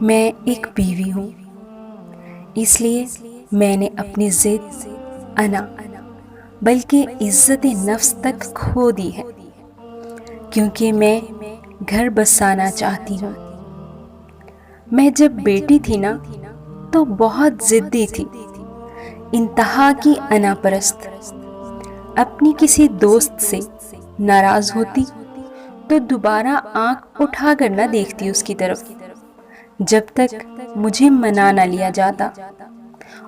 میں ایک بیوی ہوں، اس لیے میں نے اپنی ضد، انا بلکہ عزت نفس تک کھو دی ہے، کیونکہ میں گھر بسانا چاہتی ہوں۔ میں جب بیٹی تھی نا تو بہت ضدی تھی، انتہا کی انا پرست۔ اپنی کسی دوست سے ناراض ہوتی تو دوبارہ آنکھ اٹھا کر نہ دیکھتی اس کی طرف جب تک مجھے منا نہ لیا جاتا،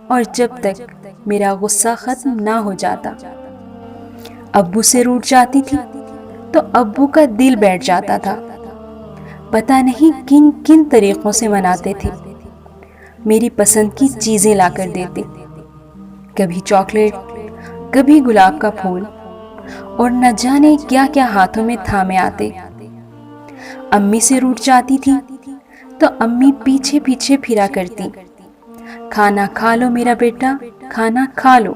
اور جب تک میرا غصہ ختم نہ ہو جاتا۔ ابو سے روٹھ جاتی تھی تو ابو کا دل بیٹھ جاتا تھا، پتہ نہیں کن کن طریقوں سے مناتے تھے۔ میری پسند کی چیزیں لا کر دیتے، کبھی چاکلیٹ، کبھی گلاب کا پھول، اور نہ جانے کیا کیا ہاتھوں میں تھامے آتے۔ امی سے روٹھ جاتی تھی تو امی پیچھے پیچھے پھرا کرتی، کھانا کھا لو میرا بیٹا، کھانا کھا لو۔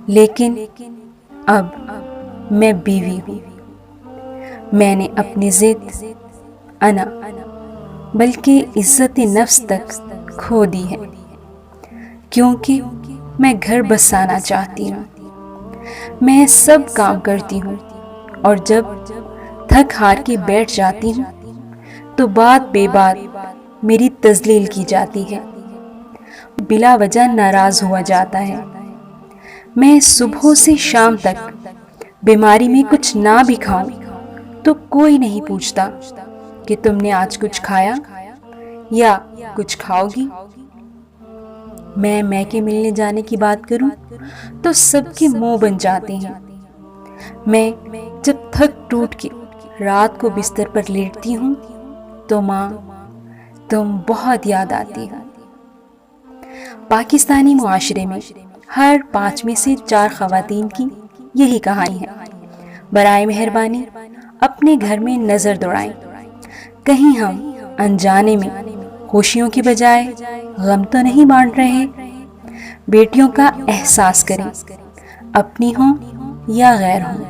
لیکن اب میں بیوی ہوں، میں نے اپنی ضد، انا بلکہ عزت نفس تک کھو دی ہے، کیونکہ میں گھر بسانا چاہتی ہوں۔ میں سب کام کرتی ہوں، اور جب تھک ہار کے بیٹھ جاتی ہوں تو بات بے بات میری تذلیل کی جاتی ہے، بلا وجہ ناراض ہوا جاتا ہے۔ میں صبح سے شام تک بیماری میں کچھ نہ بھی کھاؤں تو کوئی نہیں پوچھتا کہ تم نے آج کچھ کھایا یا کچھ کھاؤ گی۔ میں میکے ملنے جانے کی بات کروں تو سب کے منہ بن جاتے ہیں۔ میں جب تھک ٹوٹ کے رات کو بستر پر لیٹتی ہوں تو ماں تم بہت یاد آتی ہو۔ پاکستانی معاشرے میں ہر 5 میں سے 4 خواتین کی یہی کہانی ہے۔ برائے مہربانی اپنے گھر میں نظر دوڑائیں، کہیں ہم انجانے میں خوشیوں کی بجائے غم تو نہیں بانٹ رہے۔ بیٹیوں کا احساس کریں، اپنی ہوں یا غیر ہوں۔